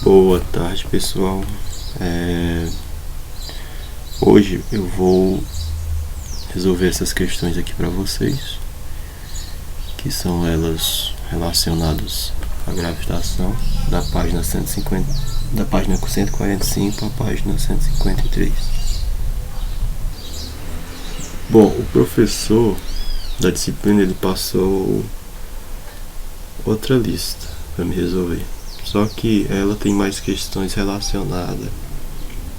Boa tarde, pessoal. Hoje eu vou resolver essas questões aqui para vocês, que são elas relacionadas à gravitação, da página 150, da página 145 à página 153. Bom, o professor da disciplina ele passou outra lista para me resolver. Só que ela tem mais questões relacionadas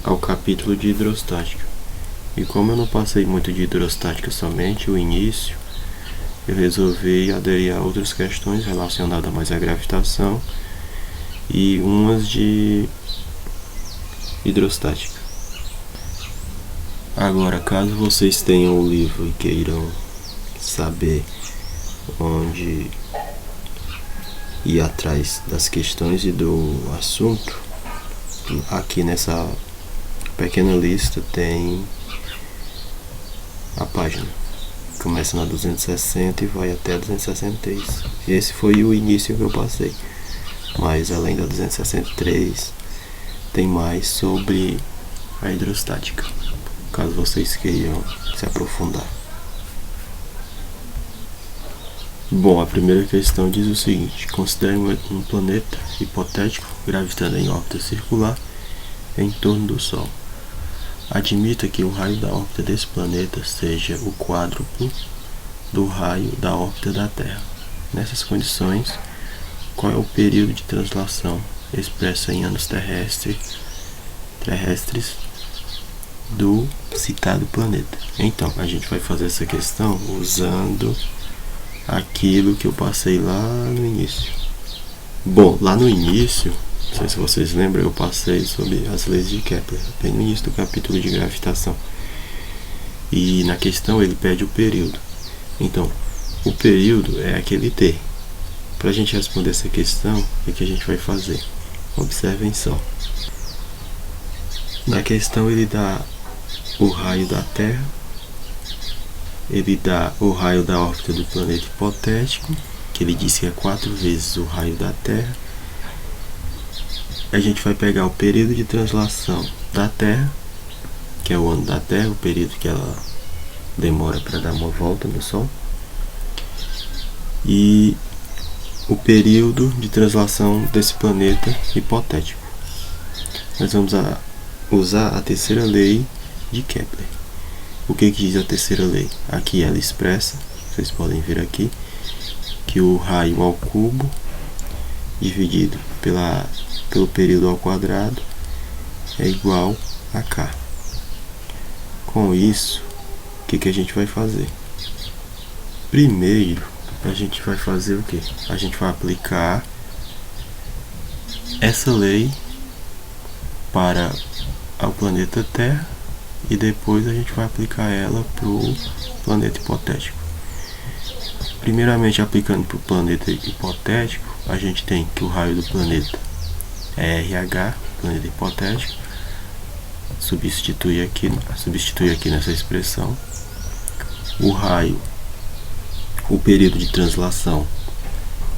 ao capítulo de hidrostática. E como eu não passei muito de hidrostática somente, o início, eu resolvi aderir a outras questões relacionadas mais à gravitação e umas de hidrostática. Agora, caso vocês tenham o livro e queiram saber onde ir atrás das questões e do assunto, aqui nessa pequena lista tem a página. Começa na 260 e vai até a 263. Esse foi o início que eu passei. Mas além da 263, tem mais sobre a hidrostática, caso vocês queiram se aprofundar. Bom, a primeira questão diz o seguinte: considere um planeta hipotético gravitando em órbita circular em torno do Sol. Admita que o raio da órbita desse planeta seja o quádruplo do raio da órbita da Terra. Nessas condições, qual é o período de translação expresso em anos terrestres do citado planeta? Então, a gente vai fazer essa questão usando aquilo que eu passei lá no início. Bom, lá no início, não sei se vocês lembram, eu passei sobre as leis de Kepler, bem no início do capítulo de gravitação. E na questão ele pede o período. Então, o período é aquele T. Para a gente responder essa questão, o que a gente vai fazer? Observem só. Na questão ele dá o raio da Terra, ele dá o raio da órbita do planeta hipotético, que ele diz que é 4 vezes o raio da Terra. A gente vai pegar o período de translação da Terra, que é o ano da Terra, o período que ela demora para dar uma volta no Sol, e o período de translação desse planeta hipotético. Nós vamos usar a terceira lei de Kepler. O que diz a terceira lei? Aqui ela expressa, vocês podem ver aqui, que o raio ao cubo dividido pelo período ao quadrado é igual a K. Com isso, o que a gente vai fazer? Primeiro, a gente vai fazer o quê? A gente vai aplicar essa lei para o planeta Terra e depois a gente vai aplicar ela para o planeta hipotético. Primeiramente, aplicando para o planeta hipotético, a gente tem que o raio do planeta é RH, planeta hipotético. Substitui aqui nessa expressão. O período de translação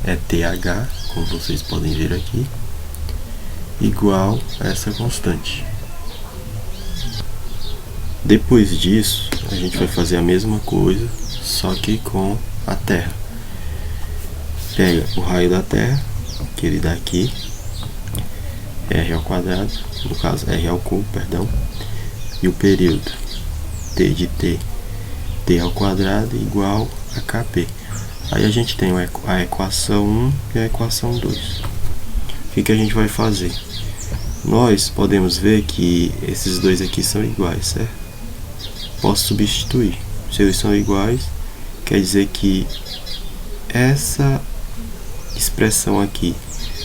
é TH, como vocês podem ver aqui, igual a essa constante. Depois disso, a gente vai fazer a mesma coisa, só que com a Terra. Pega o raio da Terra, que ele dá aqui, R ao quadrado, no caso R ao cubo, perdão, e o período T de T ao quadrado igual a KP. Aí a gente tem a equação 1 e a equação 2. O que a gente vai fazer? Nós podemos ver que esses dois aqui são iguais, certo? Posso substituir. Se eles são iguais, quer dizer que essa expressão aqui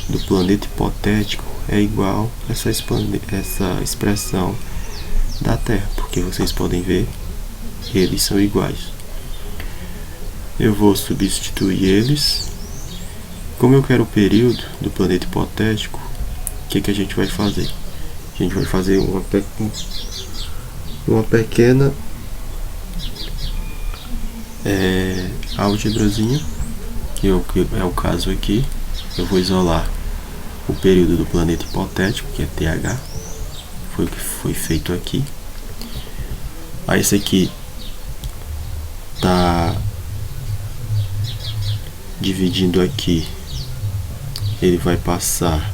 do planeta hipotético é igual a essa expressão da Terra, porque vocês podem ver que eles são iguais. Eu vou substituir eles. Como eu quero o período do planeta hipotético, o que a gente vai fazer? A gente vai fazer uma pequena álgebrazinha, que é o caso aqui. Eu vou isolar o período do planeta hipotético, que é TH, foi o que foi feito aqui. Aí esse aqui tá dividindo aqui, ele vai passar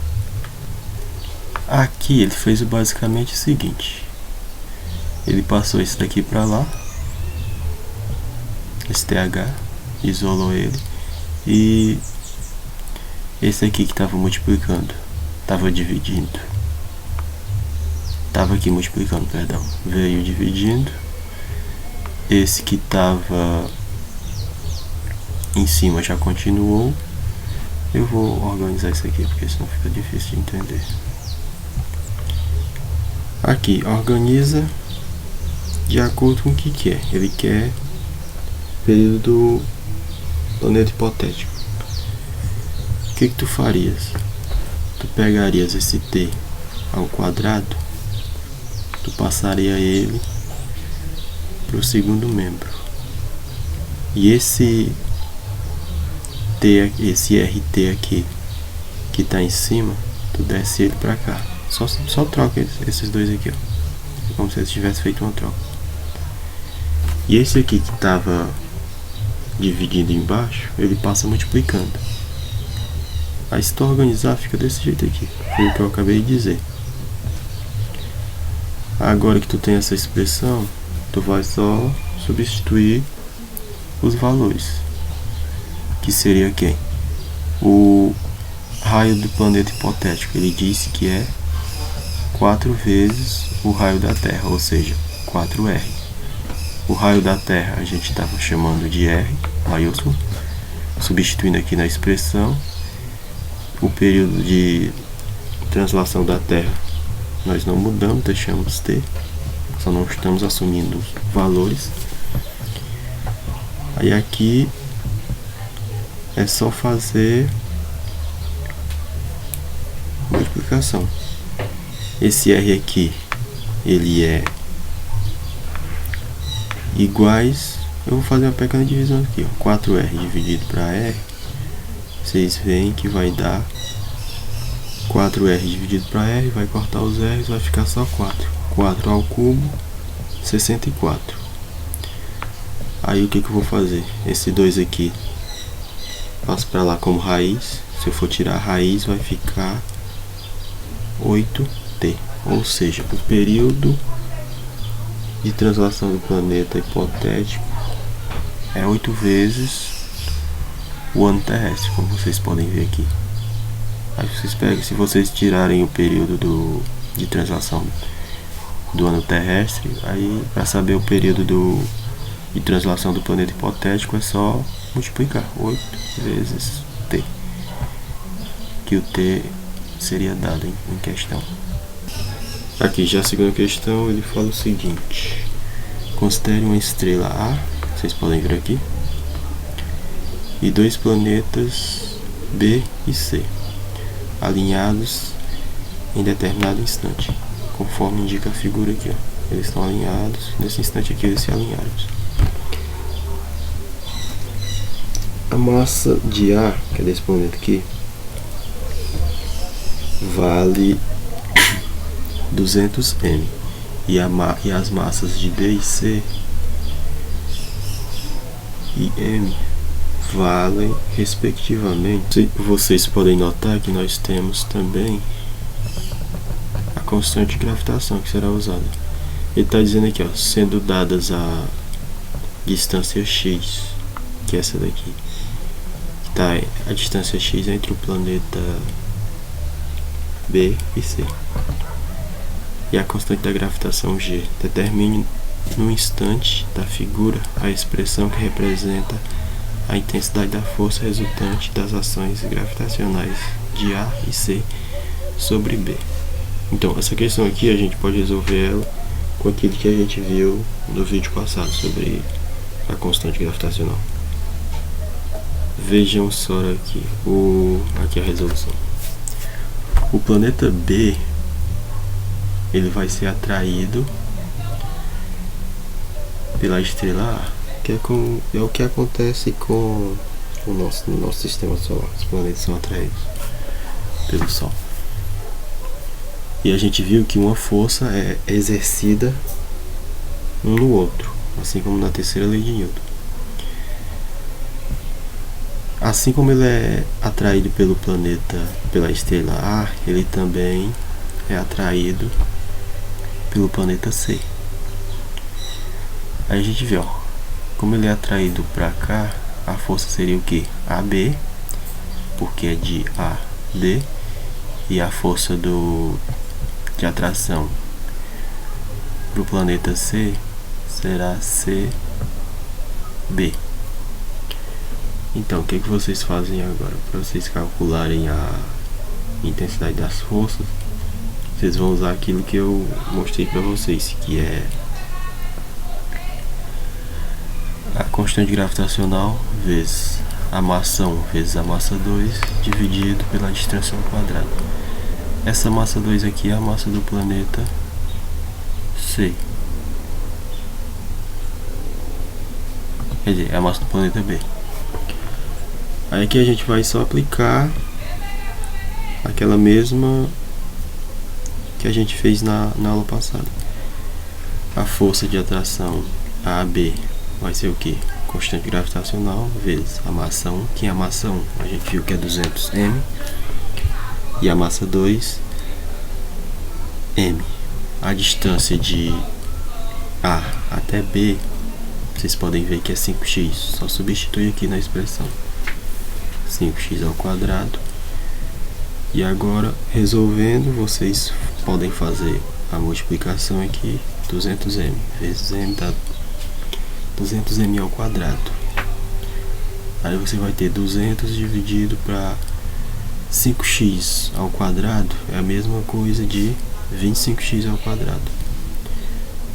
aqui. Ele fez basicamente o seguinte: ele passou esse daqui para lá, esse TH, isolou ele, e esse aqui que estava multiplicando, estava dividindo, estava aqui multiplicando, perdão, veio dividindo. Esse que estava em cima já continuou. Eu vou organizar isso aqui porque senão fica difícil de entender. Aqui, organiza de acordo com o que quer. Ele quer período do planeta hipotético. O que tu farias? Tu pegarias esse t ao quadrado, tu passaria ele para o segundo membro, e esse RT aqui que está em cima, tu desce ele para cá. Só troca esses dois aqui, ó, como se eles tivessem feito uma troca. E esse aqui que estava dividido embaixo, ele passa multiplicando. Aí se tu organizar, fica desse jeito aqui, foi o que eu acabei de dizer. Agora que tu tem essa expressão, tu vai só substituir os valores, que seria quem? O raio do planeta hipotético, ele disse que é 4 vezes o raio da Terra, ou seja, 4R. O raio da Terra a gente estava chamando de R maiúsculo, substituindo aqui na expressão. O período de translação da Terra nós não mudamos, deixamos T, só não estamos assumindo valores. Aí aqui é só fazer multiplicação. Esse R aqui, ele é iguais, eu vou fazer uma pequena divisão aqui, ó. 4R dividido para R, vocês veem que vai dar 4R dividido para R, vai cortar os R's, vai ficar só 4. 4 ao cubo, 64. Aí o que eu vou fazer? Esse 2 aqui passo para lá como raiz. Se eu for tirar a raiz, vai ficar 8T. Ou seja, o período de translação do planeta hipotético é 8 vezes o ano terrestre, como vocês podem ver aqui. Aí vocês pegam, se vocês tirarem o período de translação do ano terrestre, aí para saber o período de translação do planeta hipotético é só multiplicar 8 vezes T, que o T seria dado em questão. Aqui já a segunda questão, ele fala o seguinte: considere uma estrela A, vocês podem ver aqui, e 2 planetas B e C, alinhados em determinado instante, conforme indica a figura aqui, ó. Eles estão alinhados, nesse instante aqui eles se alinharam. A massa de A, que é desse planeta aqui, vale 200 m, e as massas de B e C e M valem respectivamente. Vocês podem notar que nós temos também a constante de gravitação que será usada. Ele está dizendo aqui, ó, sendo dadas a distância x, que é essa daqui, que está a distância x entre o planeta B e C, e a constante da gravitação g. Determine no instante da figura a expressão que representa a intensidade da força resultante das ações gravitacionais de A e C sobre B. Então, essa questão aqui a gente pode resolver ela com aquilo que a gente viu no vídeo passado sobre a constante gravitacional. Vejam só aqui, aqui a resolução. O planeta B, ele vai ser atraído pela estrela A, que é o que acontece com no nosso sistema solar. Os planetas são atraídos. pelo Sol. E a gente viu que uma força é exercida um no outro, assim como na terceira lei de Newton. Assim como ele é atraído pelo planeta, pela estrela A, ele também é atraído pelo planeta C. Aí a gente vê, ó, como ele é atraído para cá, a força seria o que? AB, porque é de A, D, e a força de atração para o planeta C será CB. Então, o que vocês fazem agora? Para vocês calcularem a intensidade das forças, vocês vão usar aquilo que eu mostrei para vocês, que é a constante gravitacional vezes a massa 1 vezes a massa 2 dividido pela distância ao quadrado. Essa massa 2 aqui é a massa do planeta C. Quer dizer, é a massa do planeta B. Aí aqui a gente vai só aplicar aquela mesma que a gente fez na aula passada. A força de atração AB vai ser o que? Constante gravitacional vezes a massa 1, que é a massa 1 a gente viu que é 200 m, e a massa 2 m. A distância de A até B, vocês podem ver que é 5x, só substitui aqui na expressão 5x ao quadrado. E agora, resolvendo, vocês podem fazer a multiplicação aqui, 200m vezes m dá 200m ao quadrado. Aí você vai ter 200 dividido para 5x ao quadrado, é a mesma coisa de 25x ao quadrado.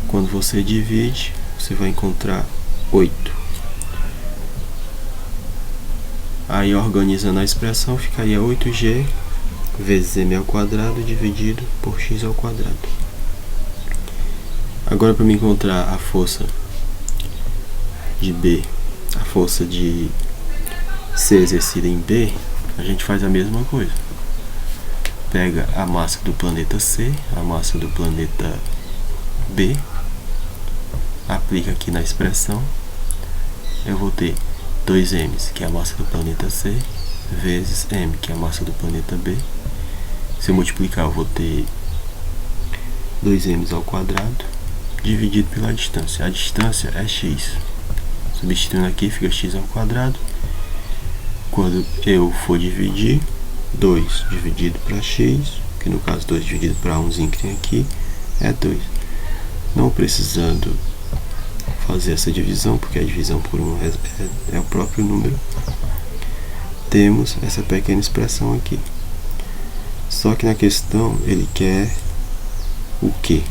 Quando você divide, você vai encontrar 8. Aí, organizando a expressão, ficaria 8g vezes m ao quadrado dividido por x ao quadrado. Agora, para me encontrar a força de B, a força de C exercida em B, a gente faz a mesma coisa. Pega a massa do planeta C, a massa do planeta B, aplica aqui na expressão. Eu vou ter 2m, que é a massa do planeta C, vezes m, que é a massa do planeta B. Se eu multiplicar, eu vou ter 2m ao quadrado dividido pela distância. A distância é x. Substituindo aqui, fica x ao quadrado. Quando eu for dividir, 2 dividido para x, que no caso 2 dividido para 1 que tem aqui, é 2. Não precisando fazer essa divisão, porque a divisão por 1 é o próprio número, temos essa pequena expressão aqui. Só que na questão ele quer o quê?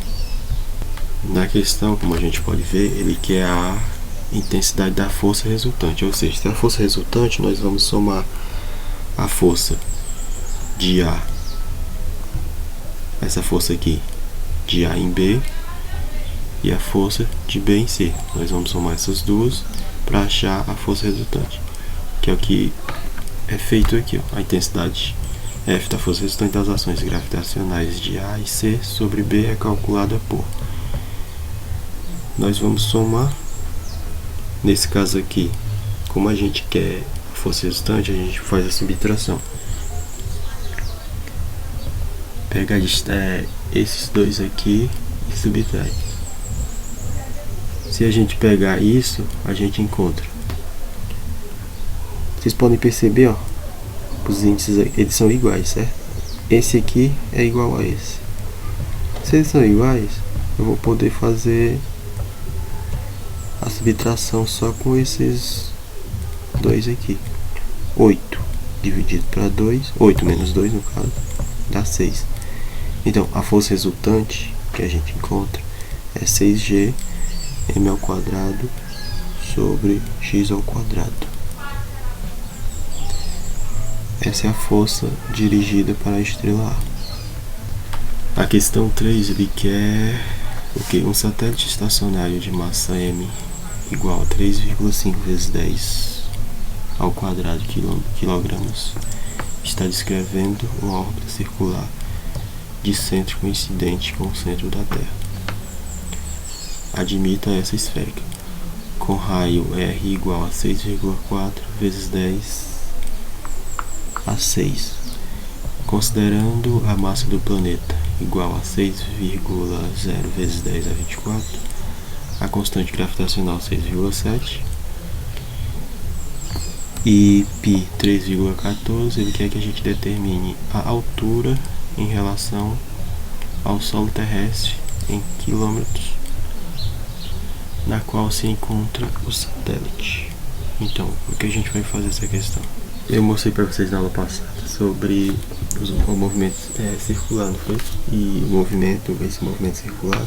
Na questão, como a gente pode ver, ele quer a intensidade da força resultante, ou seja, se a força resultante, nós vamos somar a força de A, essa força aqui, de A em B, e a força de B em C. Nós vamos somar essas duas para achar a força resultante, que é o que é feito aqui, ó. A intensidade F da força resultante das ações gravitacionais de A e C sobre B é calculada por. Nós vamos somar. Nesse caso aqui, como a gente quer a força resultante, a gente faz a subtração. Pega esses dois aqui e subtrai. Se a gente pegar isso, a gente encontra. Vocês podem perceber, ó, os índices eles são iguais, certo? Esse aqui é igual a esse. Se eles são iguais, eu vou poder fazer a subtração só com esses dois aqui. 8 dividido para 2, 8 menos 2 no caso, dá 6. Então, a força resultante que a gente encontra é 6g m ao quadrado sobre x ao quadrado. Essa é a força dirigida para a estrela A. A questão 3, ele quer o que? Um satélite estacionário de massa m igual a 3,5 vezes 10 ao quadrado quilogramas está descrevendo uma órbita circular de centro coincidente com o centro da Terra. Admita essa esférica, com raio R igual a 6,4 vezes 10 a 6, considerando a massa do planeta igual a 6,0 vezes 10 a 24, a constante gravitacional 6,7 e π 3,14, ele quer que a gente determine a altura em relação ao solo terrestre em quilômetros, na qual se encontra o satélite. Então, o que a gente vai fazer essa questão? Eu mostrei para vocês na aula passada sobre o movimento circular, não foi? E esse movimento circular,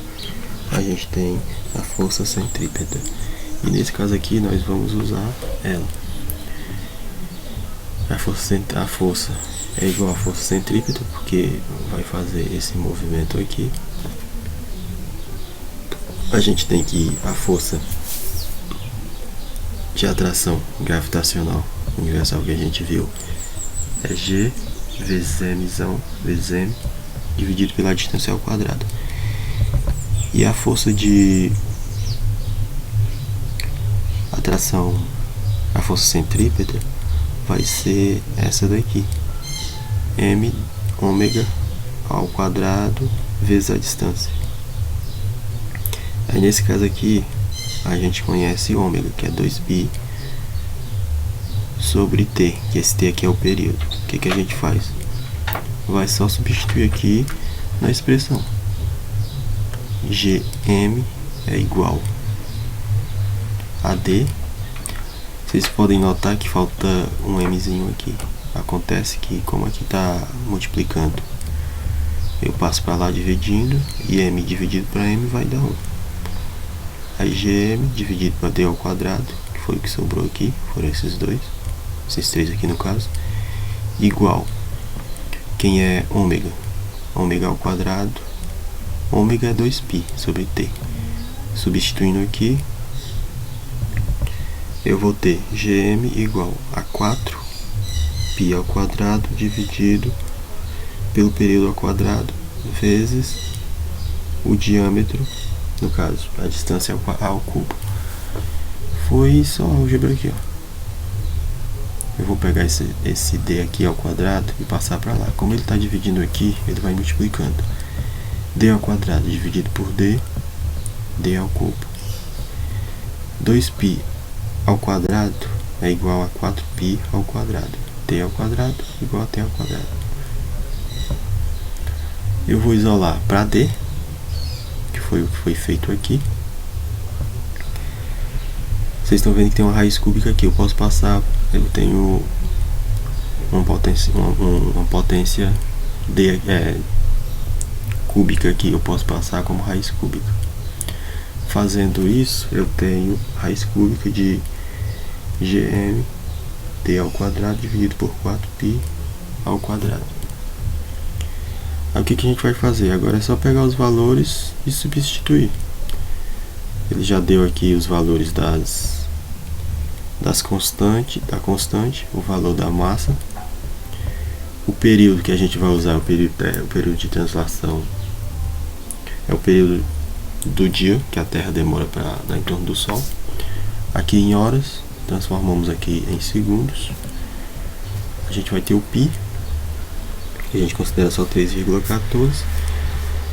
a gente tem a força centrípeta. E nesse caso aqui, nós vamos usar ela. A força é igual à força centrípeta, porque vai fazer esse movimento aqui. A gente tem que a força de atração gravitacional universal que a gente viu é G vezes M dividido pela distância ao quadrado. E a força de atração, a força centrípeta, vai ser essa daqui, M ômega ao quadrado vezes a distância. Aí nesse caso aqui a gente conhece ômega, que é 2π sobre t, que esse t aqui é o período. O que a gente faz? Vai só substituir aqui na expressão. Gm é igual a d. Vocês podem notar que falta um mzinho aqui. Acontece que, como aqui está multiplicando, eu passo para lá dividindo, e m dividido para m vai dar 1. Aí gm dividido para d ao quadrado, que foi o que sobrou aqui, foram esses três aqui no caso, igual, quem é ômega? Ômega ao quadrado, ômega é 2π sobre t. Substituindo aqui, eu vou ter Gm igual a 4π ao quadrado dividido pelo período ao quadrado vezes o diâmetro, no caso, a distância ao cubo. Foi só álgebra aqui, ó. Eu vou pegar esse d aqui ao quadrado e passar para lá. Como ele está dividindo aqui, ele vai multiplicando. D ao quadrado dividido por d, d ao cubo. 2π ao quadrado é igual a 4π ao quadrado. T ao quadrado igual a t ao quadrado. Eu vou isolar para d, que foi o que foi feito aqui. Vocês estão vendo que tem uma raiz cúbica aqui. Eu posso passar, eu tenho uma potência d cúbica aqui. Eu posso passar como raiz cúbica. Fazendo isso, eu tenho raiz cúbica de Gm t ao quadrado dividido por 4π ao quadrado. Aí o que a gente vai fazer? Agora é só pegar os valores e substituir. Ele já deu aqui os valores da constante, o valor da massa. O período que a gente vai usar, o período de translação, é o período do dia que a Terra demora para dar em torno do Sol. Aqui em horas, transformamos aqui em segundos. A gente vai ter o π, que a gente considera só 3,14.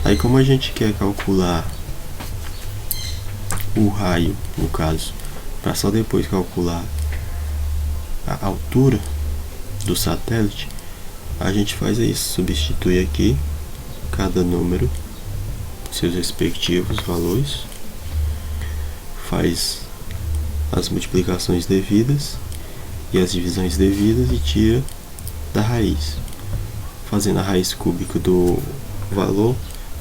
Aí, como a gente quer calcular o raio, no caso, para só depois calcular a altura do satélite, a gente faz isso, substitui aqui cada número, seus respectivos valores, faz as multiplicações devidas e as divisões devidas e tira da raiz. Fazendo a raiz cúbica do valor,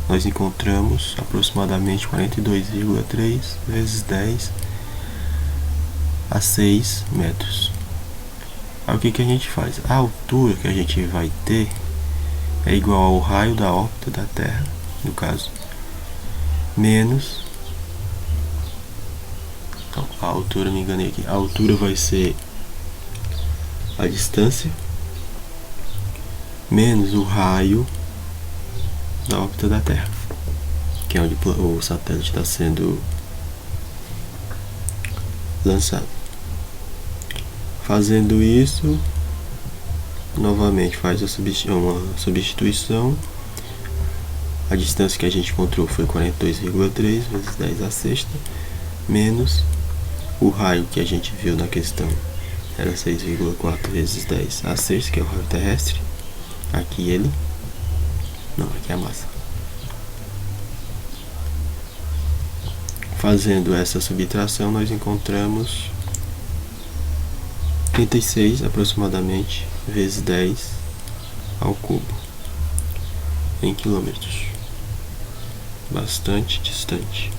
nós encontramos aproximadamente 42,3 vezes 10 a 6 metros. Aí o que a gente faz? A altura que a gente vai ter é igual ao raio da órbita da Terra, no caso, menos, então, a altura, me enganei aqui, a altura vai ser a distância menos o raio da órbita da Terra, que é onde o satélite está sendo lançado. Fazendo isso, novamente faz uma substituição. A distância que a gente encontrou foi 42,3 vezes 10 à sexta, menos o raio que a gente viu na questão, era 6,4 vezes 10 à sexta, que é o raio terrestre. Aqui ele, não, aqui é a massa. Fazendo essa subtração, nós encontramos 36 aproximadamente vezes 10 ao cubo em quilômetros. Bastante distante.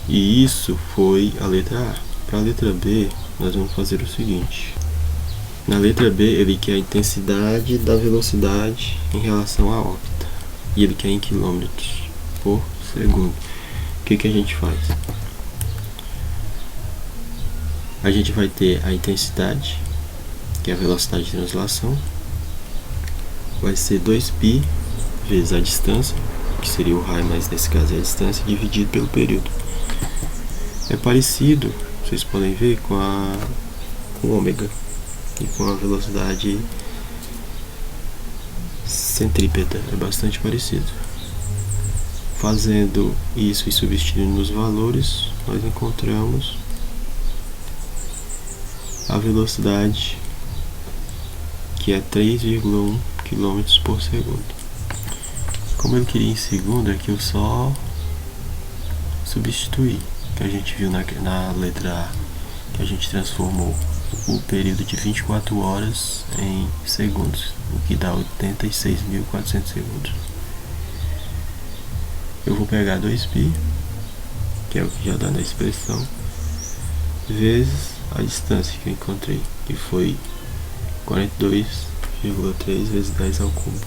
E isso foi a letra A. Para a letra B, nós vamos fazer o seguinte. Na letra B, ele quer a intensidade da velocidade em relação à órbita. E ele quer em quilômetros por segundo. O que a gente faz? A gente vai ter a intensidade, que é a velocidade de translação. Vai ser 2π vezes a distância, que seria o raio, mas nesse caso é a distância, dividido pelo período. É parecido, vocês podem ver, com o ômega e com a velocidade centrípeta. É bastante parecido. Fazendo isso e substituindo nos valores, nós encontramos a velocidade, que é 3,1 km por segundo. Como eu queria em segundo, aqui eu só substituí, que a gente viu na letra A, que a gente transformou o período de 24 horas em segundos, o que dá 86.400 segundos. Eu vou pegar 2π, que é o que já dá na expressão, vezes a distância que eu encontrei, que foi 42,3 vezes 10 ao cubo.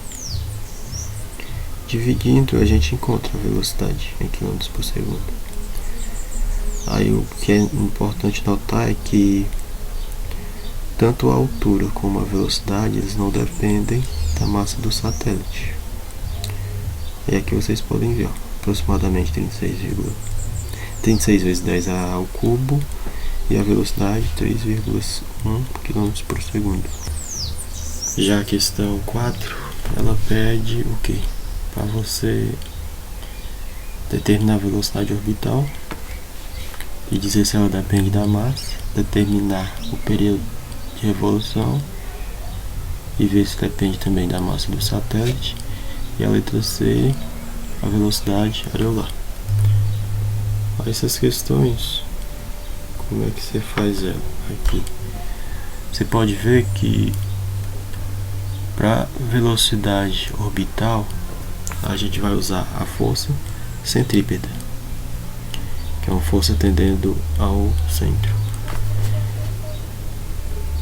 Dividindo, a gente encontra a velocidade em km por segundo. Aí o que é importante notar é que tanto a altura como a velocidade, eles não dependem da massa do satélite. E aqui vocês podem ver, ó, aproximadamente 36 vezes 10 ao cubo, e a velocidade 3,1 km por segundo. Já a questão 4, ela pede o que? Para você determinar a velocidade orbital e dizer se ela depende da massa, determinar o período de revolução e ver se depende também da massa do satélite, e a letra C, a velocidade areolar. Essas questões, como é que você faz ela aqui? Você pode ver que para velocidade orbital a gente vai usar a força centrípeta, que é uma força tendendo ao centro.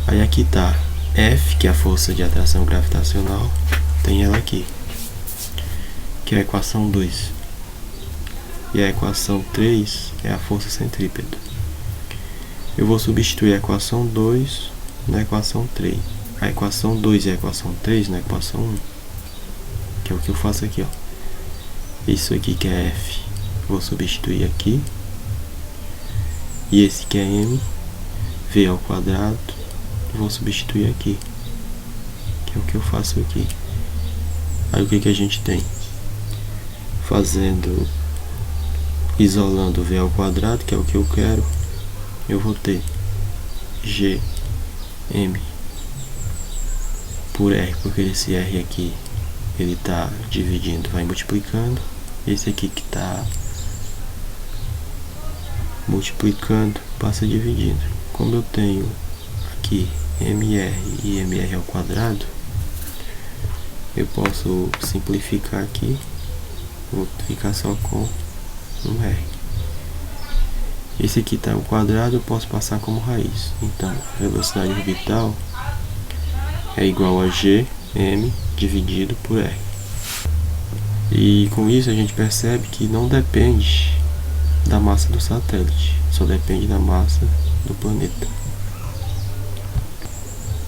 Aí aqui tá F, que é a força de atração gravitacional, tem ela aqui, que é a equação 2. E a equação 3 é a força centrípeta. Eu vou substituir a equação 2 na equação 3. A equação 2 e a equação 3 na equação 1. Que é o que eu faço aqui, ó. Isso aqui que é F, vou substituir aqui. E esse que é M, V ao quadrado, vou substituir aqui. Que é o que eu faço aqui. Aí o que a gente tem? Isolando V ao quadrado, que é o que eu quero, eu vou ter G M por R, porque esse R aqui ele tá dividindo, vai multiplicando. Esse aqui que tá multiplicando passa dividindo. Como eu tenho aqui MR e MR ao quadrado, eu posso simplificar aqui, vou ficar só com um R. Esse aqui está ao quadrado, eu posso passar como raiz. Então, velocidade orbital é igual a Gm dividido por R. E com isso a gente percebe que não depende da massa do satélite, só depende da massa do planeta.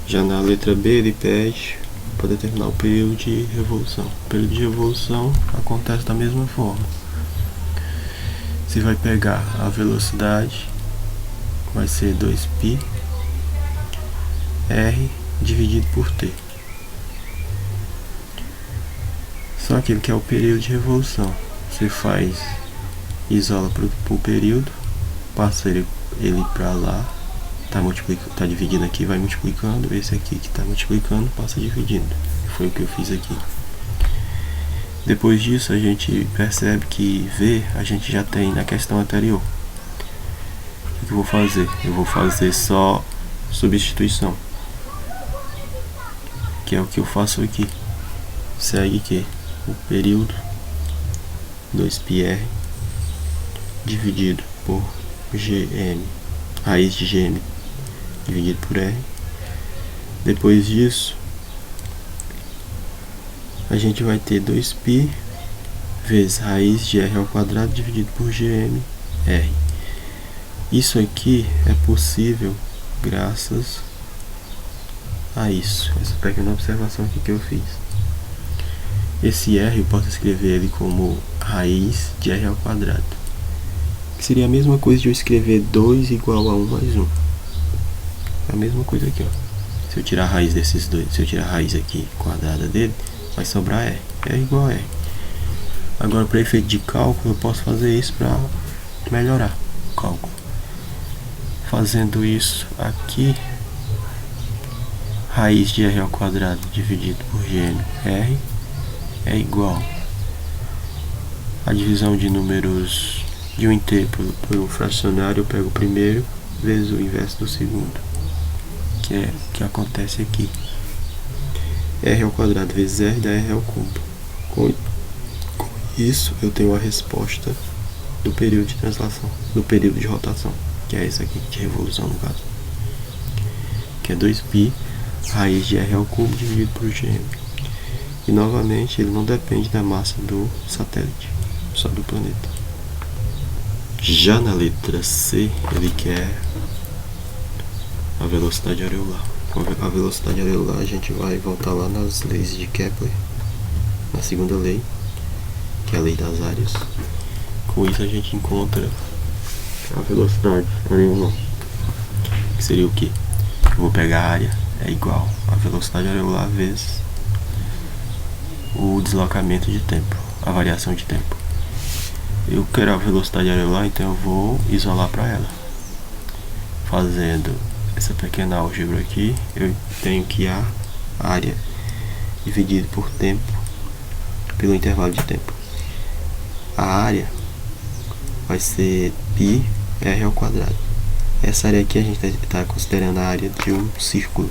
Já na letra B ele pede para determinar o período de revolução. O período de revolução acontece da mesma forma. Você vai pegar a velocidade, vai ser 2π r dividido por t. Só que ele quer o período de revolução. Você isola para o período, passa ele para lá, tá dividindo aqui, vai multiplicando. Esse aqui que está multiplicando passa dividindo. Foi o que eu fiz aqui. Depois disso a gente percebe que V a gente já tem na questão anterior. O que eu vou fazer? Eu vou fazer só substituição, que é o que eu faço aqui. Segue que o período 2πr dividido por gm, raiz de gm dividido por r. Depois disso a gente vai ter 2π vezes raiz de r ao quadrado dividido por gm r. Isso aqui é possível graças a isso, essa pequena observação aqui que eu fiz. Esse r eu posso escrever ele como raiz de r ao quadrado, que seria a mesma coisa de eu escrever 2 igual a 1 mais 1. É a mesma coisa aqui, ó. Se eu tirar a raiz desses dois, se eu tirar a raiz aqui quadrada dele, vai sobrar r. É igual a r. Agora, para efeito de cálculo, eu posso fazer isso para melhorar o cálculo. Fazendo isso aqui, raiz de r ao quadrado dividido por gm r é igual a divisão de números de um inteiro por um fracionário. Eu pego o primeiro vezes o inverso do segundo, que é o que acontece aqui. R ao quadrado vezes r dá r ao cubo. Com isso eu tenho a resposta do período de translação, do período de rotação, que é esse aqui, de revolução no caso, que é 2π raiz de r ao cubo dividido por gm. E novamente ele não depende da massa do satélite, só do planeta. Já na letra C ele quer a velocidade areolar. Com a velocidade areolar a gente vai voltar lá nas leis de Kepler, na segunda lei, que é a lei das áreas. Com isso a gente encontra a velocidade areolar, que seria o que? Eu vou pegar a área, é igual a velocidade areolar vezes o deslocamento de tempo, a variação de tempo. Eu quero a velocidade areolar, então eu vou isolar para ela. Fazendo essa pequena álgebra aqui, eu tenho que a área dividido por tempo, pelo intervalo de tempo. A área vai ser π r ao quadrado. Essa área aqui a gente está considerando a área de um círculo,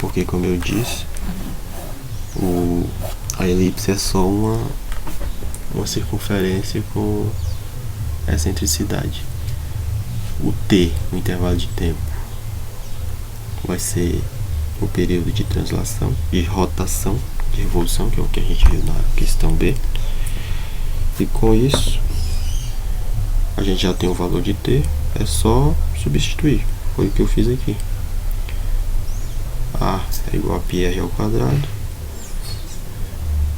porque, como eu disse, a elipse é só uma circunferência com excentricidade. O t, o intervalo de tempo, vai ser o período de translação, de rotação, de revolução, que é o que a gente viu na questão B. E com isso a gente já tem o valor de t, é só substituir. Foi o que eu fiz aqui. A é igual a πr ao quadrado.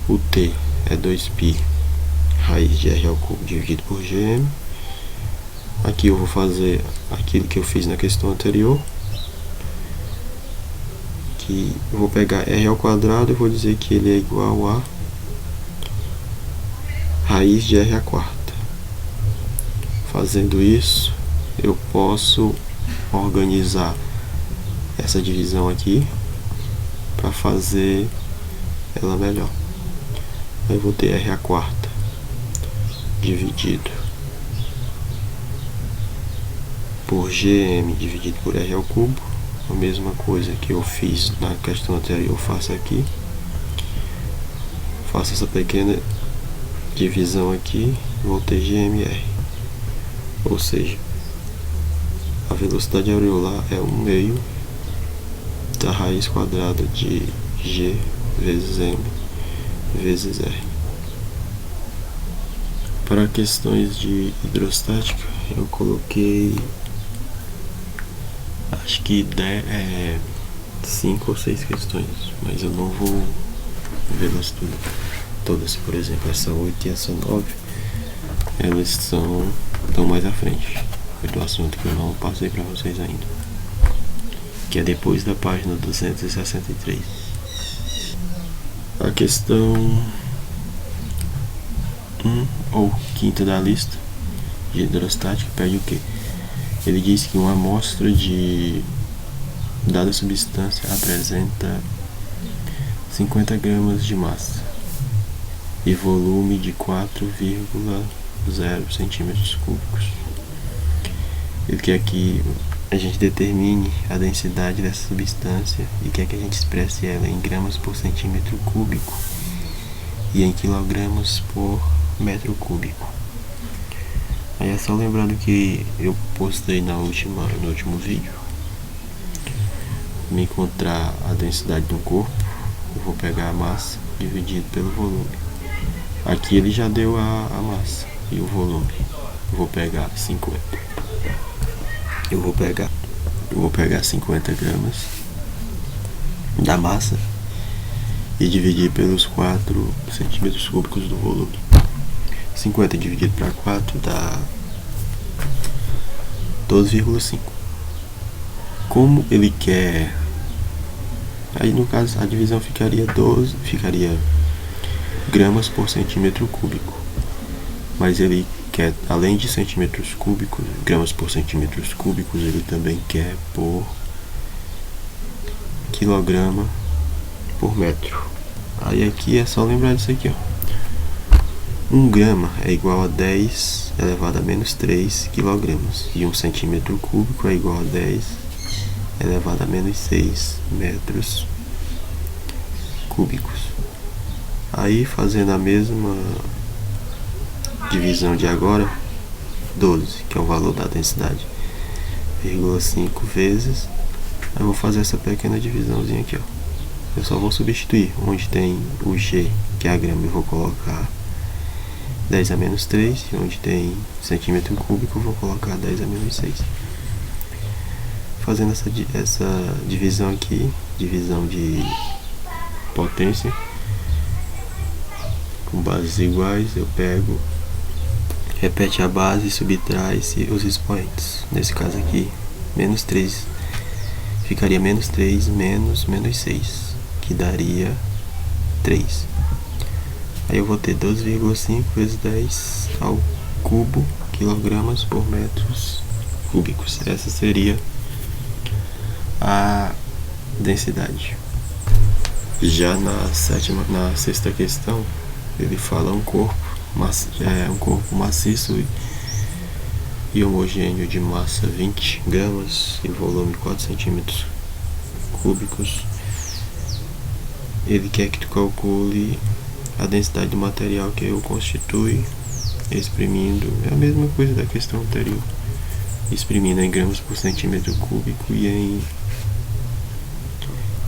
O t é 2π raiz de r ao cubo dividido por gm. Aqui eu vou fazer aquilo que eu fiz na questão anterior, que eu vou pegar r ao quadrado e vou dizer que ele é igual a raiz de r à quarta. Fazendo isso, eu posso organizar essa divisão aqui para fazer ela melhor. Eu vou ter r à quarta dividido por gm dividido por r ao cubo. A mesma coisa que eu fiz na questão anterior, eu faço aqui. Faço essa pequena divisão aqui, vou ter gmr. Ou seja, a velocidade areolar é 1/2 da raiz quadrada de g vezes m vezes r. Para questões de hidrostática, eu coloquei, acho que 5 ou 6 questões, mas eu não vou vê-las todas. Por exemplo, essa 8 e essa 9, elas estão mais à frente. Foi do assunto que eu não passei para vocês ainda, que é depois da página 263. A questão 1 ou quinta da lista de hidrostática pede o quê? Ele diz que uma amostra de dada substância apresenta 50 gramas de massa e volume de 4,0 centímetros cúbicos. Ele quer que a gente determine a densidade dessa substância e quer que a gente expresse ela em gramas por centímetro cúbico e em quilogramas por metro cúbico. Aí é só lembrando que eu postei no último vídeo. Me encontrar a densidade do corpo, eu vou pegar a massa dividido pelo volume. Aqui ele já deu a massa e o volume. Eu vou pegar 50. Eu vou pegar 50 gramas da massa e dividir pelos 4 centímetros cúbicos do volume. 50 dividido para 4 dá 12,5. Como ele quer, aí no caso a divisão ficaria gramas por centímetro cúbico, mas ele quer, além de centímetros cúbicos, gramas por centímetros cúbicos, ele também quer por quilograma por metro. Aí aqui é só lembrar disso aqui, ó. 1 grama é igual a 10 elevado a menos 3 quilogramas e 1 centímetro cúbico é igual a 10 elevado a menos 6 metros cúbicos. Aí, fazendo a mesma divisão de agora, 12, que é o valor da densidade, 0,5 vezes, eu vou fazer essa pequena divisãozinha aqui, ó. Eu só vou substituir onde tem o G, que é a grama, eu vou colocar 10 a menos 3, e onde tem centímetro cúbico eu vou colocar 10 a menos 6. Fazendo essa divisão aqui, divisão de potência, com bases iguais, eu pego, repete a base e subtrai os expoentes. Nesse caso aqui, menos 3, ficaria menos 3 menos 6, que daria 3. Aí eu vou ter 12,5 vezes 10 ao cubo quilogramas por metros cúbicos. Essa seria a densidade. Já na sexta questão, ele fala um corpo maciço e homogêneo de massa 20 gramas e volume 4 centímetros cúbicos. Ele quer que tu calcule a densidade do material que o constitui, exprimindo, é a mesma coisa da questão anterior, exprimindo em gramas por centímetro cúbico e em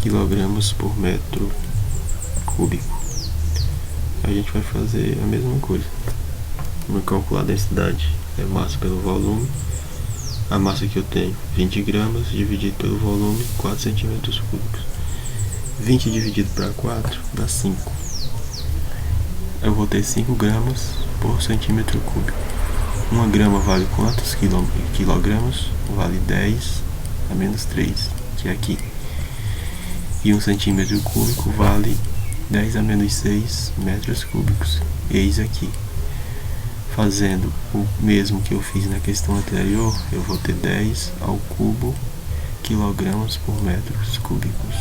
quilogramas por metro cúbico. A gente vai fazer a mesma coisa. Vamos calcular a densidade, é massa pelo volume. A massa que eu tenho, 20 gramas, dividido pelo volume, 4 centímetros cúbicos. 20 dividido para 4 dá 5. Eu vou ter 5 gramas por centímetro cúbico. 1 grama vale quantos quilogramas? Vale 10 a menos 3, que é aqui. E 1 centímetro cúbico vale 10 a menos 6 metros cúbicos. Eis aqui. Fazendo o mesmo que eu fiz na questão anterior, eu vou ter 10 ao cubo quilogramas por metros cúbicos.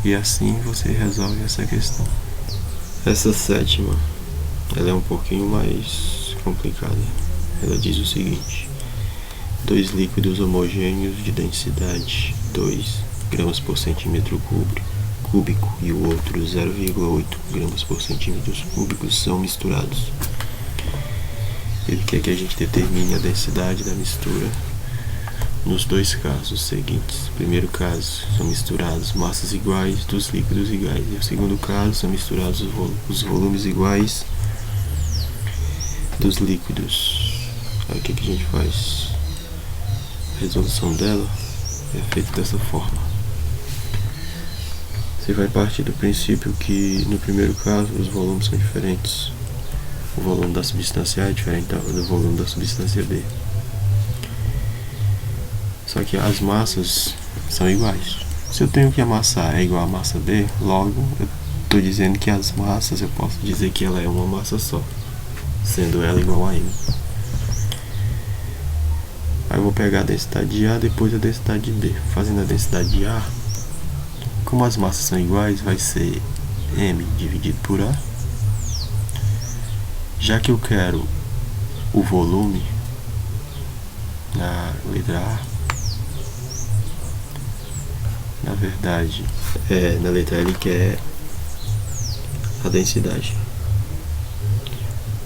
E assim você resolve essa questão. Essa sétima, ela é um pouquinho mais complicada. Ela diz o seguinte: 2 líquidos homogêneos de densidade 2 gramas por centímetro cúbico e o outro 0,8 gramas por centímetros cúbicos são misturados. Ele quer que a gente determine a densidade da mistura nos 2 casos seguintes. No primeiro caso, são misturados massas iguais dos líquidos iguais. E no segundo caso, são misturados os volumes iguais dos líquidos. Aí o que a gente faz? A resolução dela é feita dessa forma. Você vai partir do princípio que, no primeiro caso, os volumes são diferentes. O volume da substância A é diferente do volume da substância B. Só que as massas são iguais. Se eu tenho que a massa A é igual a massa B, logo eu estou dizendo que as massas, eu posso dizer que ela é uma massa só, sendo ela igual a M. Aí eu vou pegar a densidade de A, depois a densidade de B. Fazendo a densidade de A, como as massas são iguais, vai ser M dividido por A. Já que eu quero o volume na letra A, na verdade, na letra L, que é a densidade,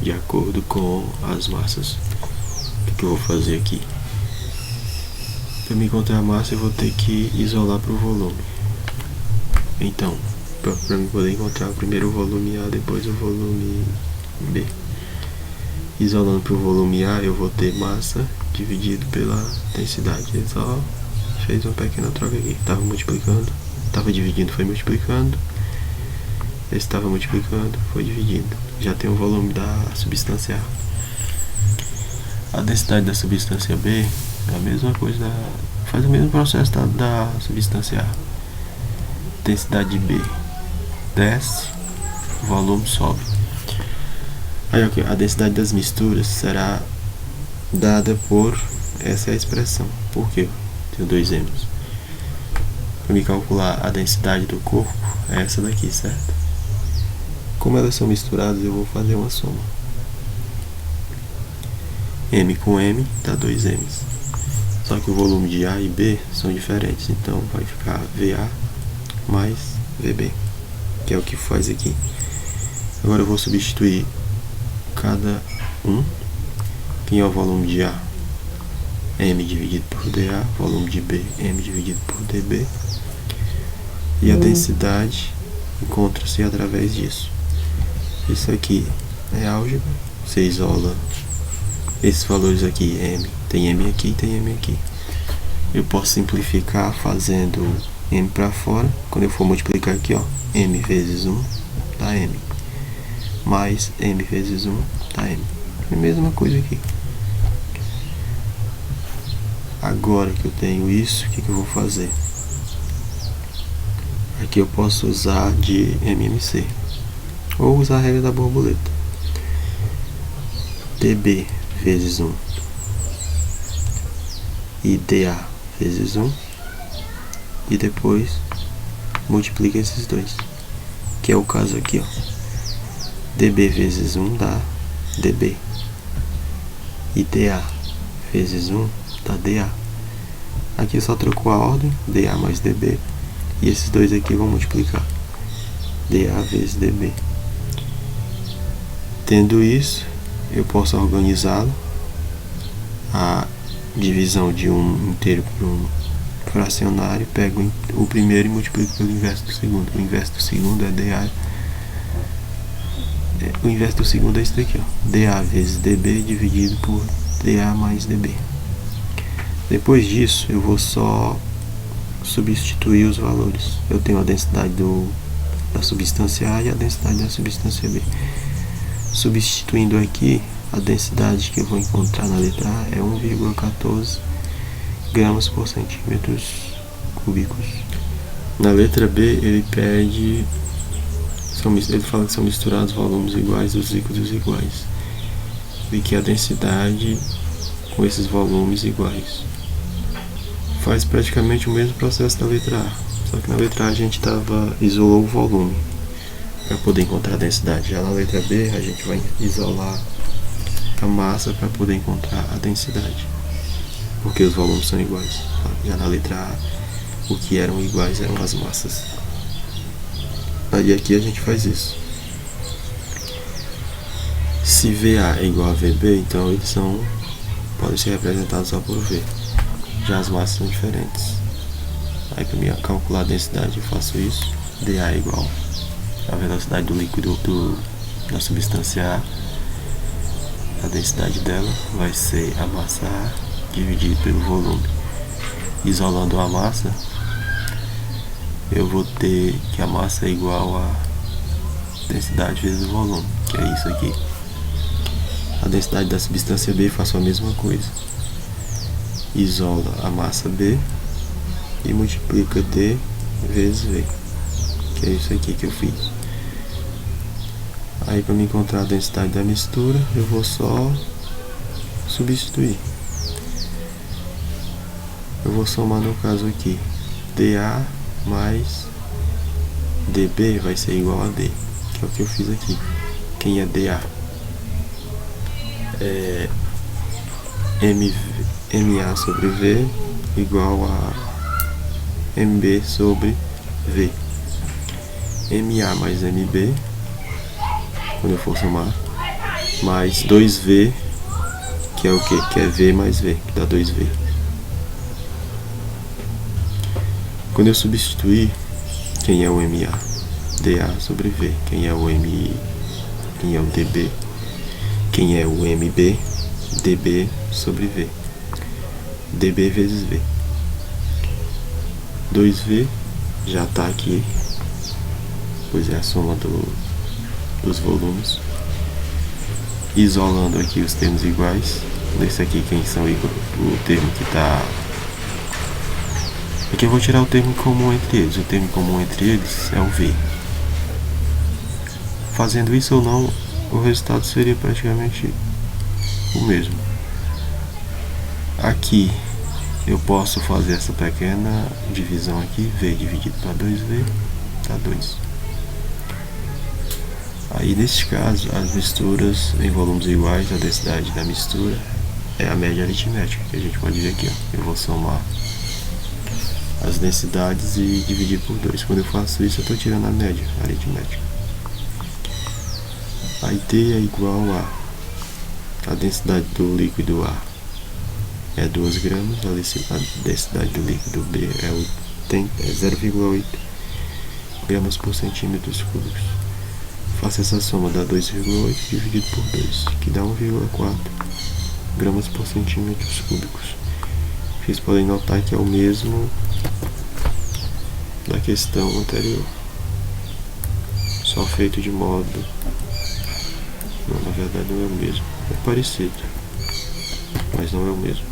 de acordo com as massas. O que eu vou fazer aqui? Para me encontrar a massa, eu vou ter que isolar para o volume. Então, para me poder encontrar primeiro o volume A, depois o volume B. Isolando para o volume A, eu vou ter massa dividido pela densidade. Ele só fez uma pequena troca aqui. Estava multiplicando, estava dividindo, foi multiplicando. Esse estava multiplicando, foi dividindo. Já tem o volume da substância A. A densidade da substância B é a mesma coisa, faz o mesmo processo da substância A. Densidade B desce, o volume sobe. Aí a densidade das misturas será dada por essa expressão. Por quê? Tenho dois M's. Para me calcular a densidade do corpo é essa daqui, certo? Como elas são misturadas, eu vou fazer uma soma. M com M dá 2 M's. Só que o volume de A e B são diferentes, então vai ficar VA mais VB, que é o que faz aqui. Agora eu vou substituir cada um. Quem é o volume de A? M dividido por dA. Volume de B, M dividido por dB. E a densidade encontra-se através disso. Isso aqui é álgebra. Você isola esses valores aqui, M. Tem M aqui, tem M aqui. Eu posso simplificar fazendo M para fora. Quando eu for multiplicar aqui, ó, M vezes 1 dá M. Mais M vezes 1 dá M. É a mesma coisa aqui. Agora que eu tenho isso, o que eu vou fazer? Aqui eu posso usar de MMC. Ou usar a regra da borboleta. dB vezes 1 e dA vezes 1. E depois multiplica esses dois, que é o caso aqui, ó. dB vezes 1 dá dB e dA vezes 1 dá dA. Aqui só trocou a ordem, dA mais dB, e esses dois aqui vão multiplicar, dA vezes dB. Tendo isso, eu posso organizá-lo, a divisão de um inteiro por um fracionário, pego o primeiro e multiplico pelo inverso do segundo. O inverso do segundo é dA. O inverso do segundo é isso daqui, ó, dA vezes dB dividido por dA mais dB. Depois disso, eu vou só substituir os valores. Eu tenho a densidade da substância A e a densidade da substância B. Substituindo aqui, a densidade que eu vou encontrar na letra A é 1,14 gramas por centímetros cúbicos. Na letra B, ele pede, ele fala que são misturados volumes iguais dos líquidos iguais, e que a densidade com esses volumes iguais faz praticamente o mesmo processo da letra A, só que na letra A a gente isolou o volume para poder encontrar a densidade. Já na letra B a gente vai isolar a massa para poder encontrar a densidade, porque os volumes são iguais. Já na letra A, o que eram iguais eram as massas. Aí aqui a gente faz isso. Se VA é igual a VB, então eles podem ser representados só por V. Já as massas são diferentes. Aí para mim calcular a densidade eu faço isso. dA é igual a velocidade do líquido da substância A. A densidade dela vai ser a massa A dividido pelo volume. Isolando a massa, eu vou ter que a massa é igual a densidade vezes o volume, que é isso aqui. A densidade da substância B, faço a mesma coisa. Isola a massa B e multiplica D vezes V, que é isso aqui que eu fiz. Aí, para me encontrar a densidade da mistura, eu vou só substituir. Eu vou somar, no caso aqui, dA mais dB vai ser igual a D, que é o que eu fiz aqui. Quem é dA? É MA sobre V igual a MB sobre V. MA mais MB, quando eu for somar, mais 2V, que é o que? Que é V mais V, que dá 2V. Quando eu substituir, quem é o MA? dA sobre V. Quem é o MI? Quem é o dB? Quem é o MB? dB sobre V. dB vezes V. 2V já está aqui, pois é a soma dos volumes. Isolando aqui os termos iguais. Desse aqui, quem são iguais? O termo que está... Aqui eu vou tirar o termo comum entre eles. O termo comum entre eles é o V. Fazendo isso ou não, o resultado seria praticamente o mesmo. Aqui eu posso fazer essa pequena divisão aqui, V dividido para 2V, dá 2. Aí neste caso, as misturas em volumes iguais, a densidade da mistura é a média aritmética, que a gente pode ver aqui, ó. Eu vou somar as densidades e dividir por 2. Quando eu faço isso, eu estou tirando a média aritmética. Aí D é igual a densidade do líquido A é 2 gramas, a densidade do líquido B é 0,8 gramas por centímetros cúbicos. Faço essa soma, dá 2,8 dividido por 2, que dá 1,4 gramas por centímetros cúbicos. Vocês podem notar que é o mesmo da questão anterior, só feito de modo... Não, na verdade não é o mesmo, é parecido, mas não é o mesmo.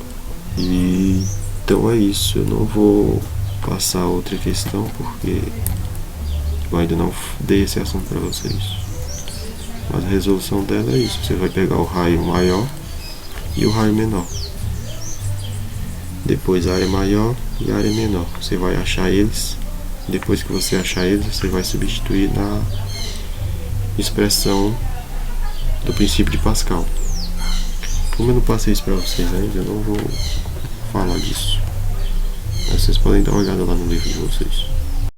E então é isso, eu não vou passar outra questão porque eu ainda não dei esse assunto para vocês. Mas a resolução dela é isso, você vai pegar o raio maior e o raio menor. Depois a área maior e a área menor. Você vai achar eles. Depois que você achar eles, você vai substituir na expressão do princípio de Pascal. Como eu não passei isso para vocês ainda, eu não vou falar disso. Mas vocês podem dar uma olhada lá no livro de vocês.